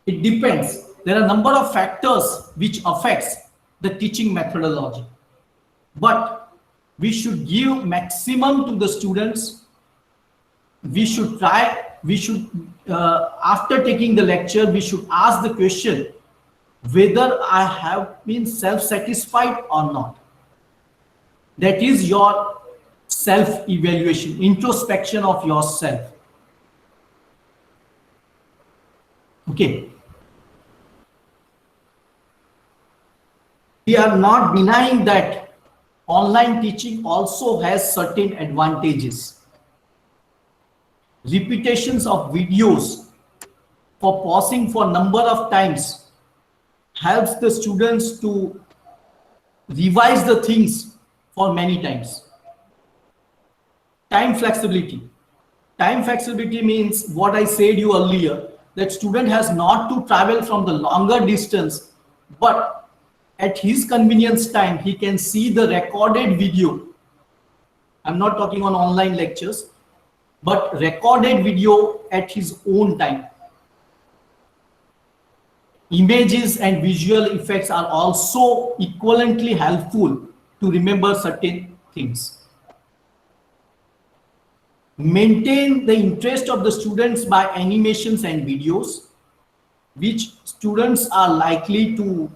It depends. There are a number of factors which affects the teaching methodology. But we should give maximum to the students. We should try, after taking the lecture, we should ask the question whether I have been self-satisfied or not. That is your self-evaluation, introspection of yourself. Okay. We are not denying that online teaching also has certain advantages. Repetitions of videos for pausing for number of times helps the students to revise the things for many times. Time flexibility. Time flexibility means what I said you earlier, that student has not to travel from the longer distance, but at his convenience time, he can see the recorded video. I'm not talking on online lectures, but recorded video at his own time. Images and visual effects are also equivalently helpful to remember certain things. Maintain the interest of the students by animations and videos, which students are likely to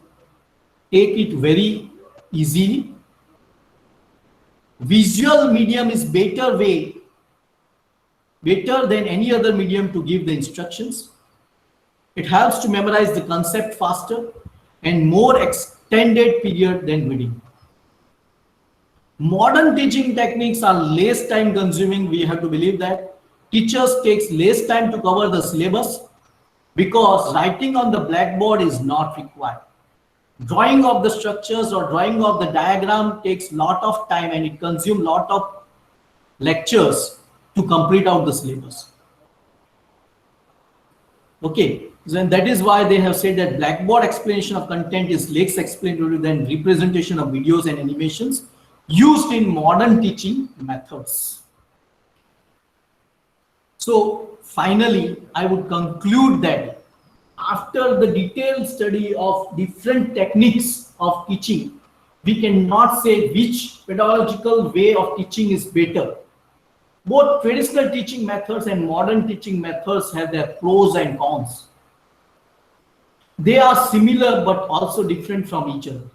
take it very easily. Visual medium is better than any other medium to give the instructions. It helps to memorize the concept faster and more extended period than reading. Modern teaching techniques are less time consuming. We have to believe that. Teachers takes less time to cover the syllabus because writing on the blackboard is not required. Drawing of the structures or drawing of the diagram takes lot of time, and it consumes lot of lectures to complete out the syllabus. Okay, so and that is why they have said that Blackboard explanation of content is less explanatory than representation of videos and animations used in modern teaching methods. So finally, I would conclude that after the detailed study of different techniques of teaching, we cannot say which pedagogical way of teaching is better. Both traditional teaching methods and modern teaching methods have their pros and cons. They are similar but also different from each other.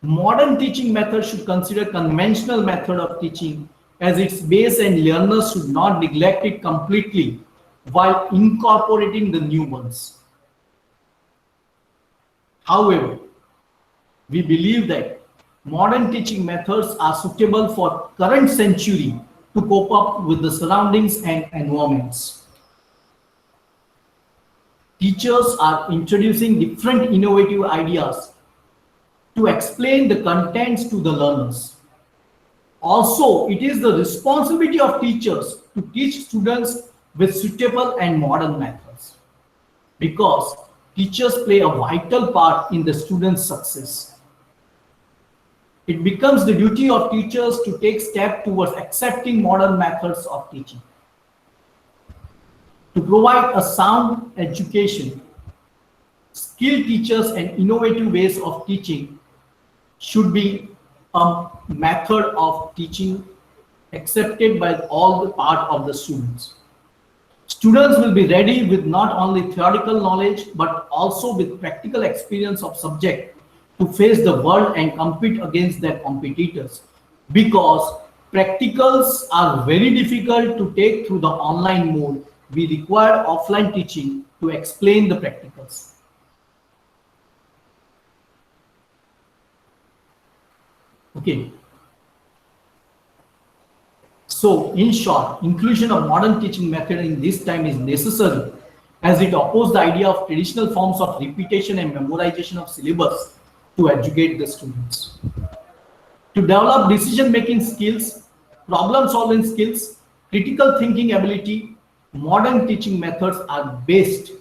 Modern teaching methods should consider conventional method of teaching as its base, and learners should not neglect it completely while incorporating the new ones. However, we believe that modern teaching methods are suitable for current century to cope up with the surroundings and environments. Teachers are introducing different innovative ideas to explain the contents to the learners. Also, it is the responsibility of teachers to teach students with suitable and modern methods, because teachers play a vital part in the students' success. It becomes the duty of teachers to take steps towards accepting modern methods of teaching. To provide a sound education, skilled teachers and innovative ways of teaching should be a method of teaching accepted by all the part of the students. Students will be ready with not only theoretical knowledge but also with practical experience of subject to face the world and compete against their competitors, because practicals are very difficult to take through the online mode. We require offline teaching to explain the practicals. Okay. So, in short, inclusion of modern teaching method in this time is necessary, as it opposes the idea of traditional forms of repetition and memorization of syllabus to educate the students. To develop decision-making skills, problem-solving skills, critical thinking ability, modern teaching methods are best.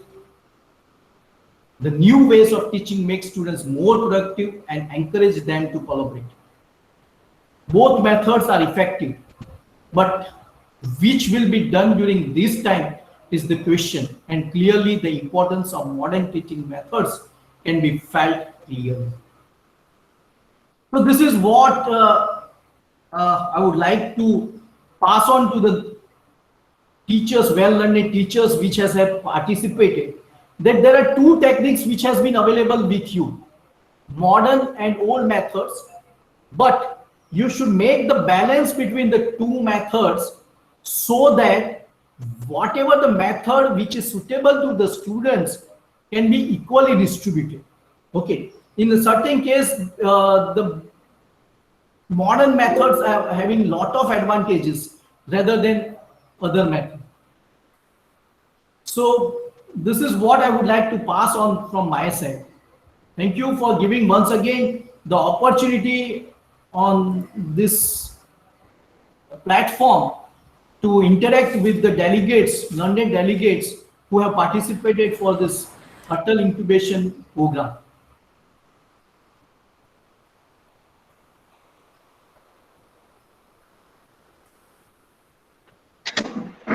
The new ways of teaching make students more productive and encourage them to collaborate. Both methods are effective, but which will be done during this time is the question, and clearly the importance of modern teaching methods can be felt clearly. So this is what I would like to pass on to the teachers, well-learned teachers which have participated, that there are two techniques which has been available with you, modern and old methods, but you should make the balance between the two methods so that whatever the method which is suitable to the students can be equally distributed. Okay, in a certain case, the modern methods are having lot of advantages rather than other methods. So this is what I would like to pass on from my side. Thank you for giving once again the opportunity on this platform to interact with the delegates, learned delegates who have participated for this Atal incubation program.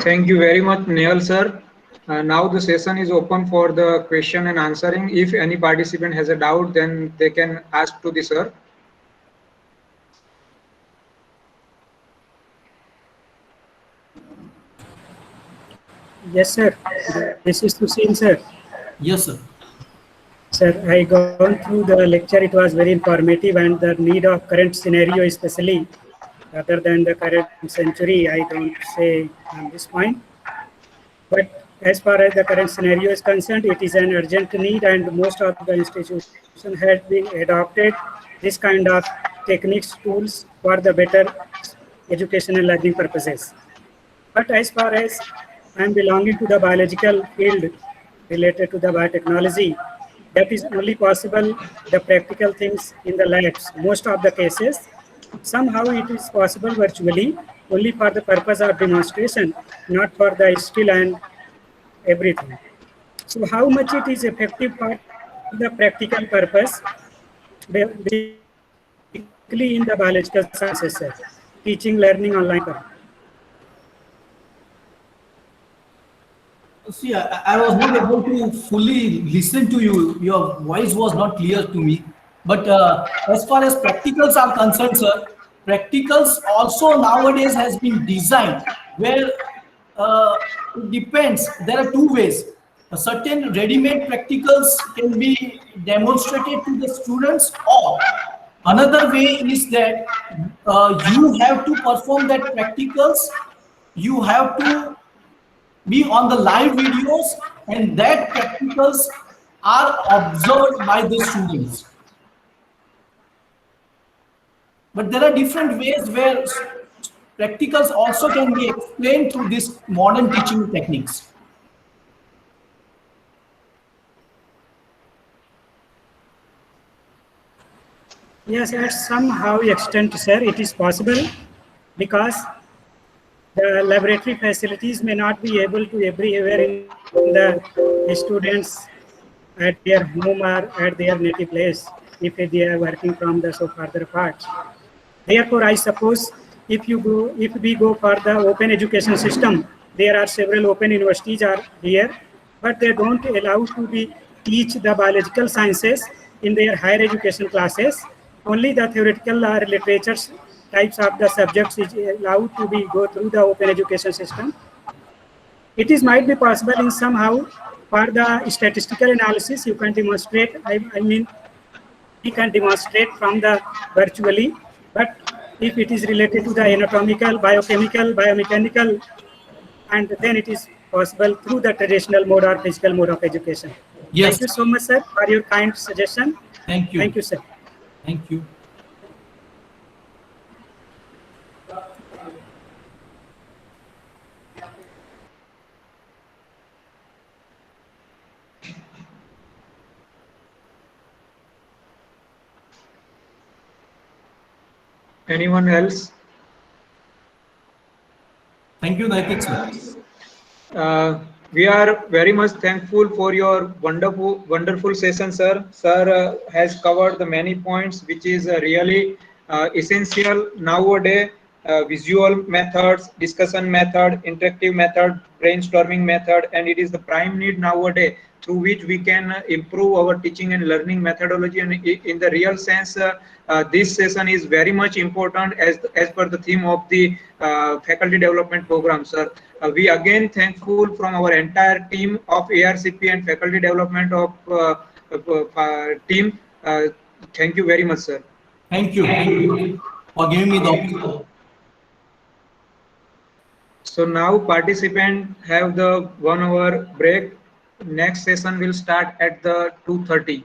Thank you very much, Nehal sir. Now the session is open for the question and answering. If any participant has a doubt, then they can ask to the sir. Yes, sir. This is Sushil, sir. Yes, sir. Sir, I gone through the lecture. It was very informative, and the need of current scenario, especially rather than the current century, I don't say on this point. But as far as the current scenario is concerned, it is an urgent need, and most of the institutions had been adopted this kind of techniques, tools for the better education and learning purposes. But as far as I am belonging to the biological field related to the biotechnology, that is only possible the practical things in the labs. Most of the cases, somehow it is possible virtually only for the purpose of demonstration, not for the skill and everything. So how much it is effective for the practical purpose, basically in the biological sciences, sir, teaching, learning online. See, I was not able to fully listen to you. Your voice was not clear to me. But as far as practicals are concerned, sir, practicals also nowadays has been designed where it depends. There are two ways. A certain ready-made practicals can be demonstrated to the students, or another way is that you have to perform that practicals. You have to be on the live videos, and that practicals are observed by the students. But there are different ways where practicals also can be explained through these modern teaching techniques. Yes, at somehow extent, sir, it is possible, because the laboratory facilities may not be able to everywhere in the students at their home or at their native place if they are working from the so farther parts. Therefore, I suppose if we go for the open education system, there are several open universities are here, but they don't allow to be teach the biological sciences in their higher education classes. Only the theoretical or literature types of the subjects is allowed to be go through the open education system. It is might be possible in somehow for the statistical analysis you can demonstrate. I mean, we can demonstrate from the virtually, but if it is related to the anatomical, biochemical, biomechanical, and then it is possible through the traditional mode or physical mode of education. Yes. Thank you so much, sir, for your kind suggestion. Thank you. Thank you, sir. Thank you. Anyone else? Thank you, Naitik sir. We are very much thankful for your wonderful session, sir. Sir has covered the many points which is really essential nowadays. Visual methods, discussion method, interactive method, brainstorming method, and it is the prime need nowadays through which we can improve our teaching and learning methodology. And in the real sense, this session is very much important as per the theme of the faculty development program, sir. We again thankful from our entire team of ARCP and faculty development of team. Thank you very much, sir. Thank you. Thank you for giving me the opportunity. So now participants have the 1 hour break. Next session will start at the 2:30.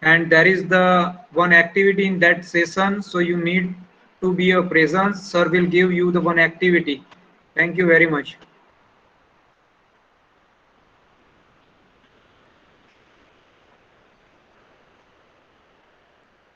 And there is the one activity in that session. So you need to be a presence. Sir will give you the one activity. Thank you very much.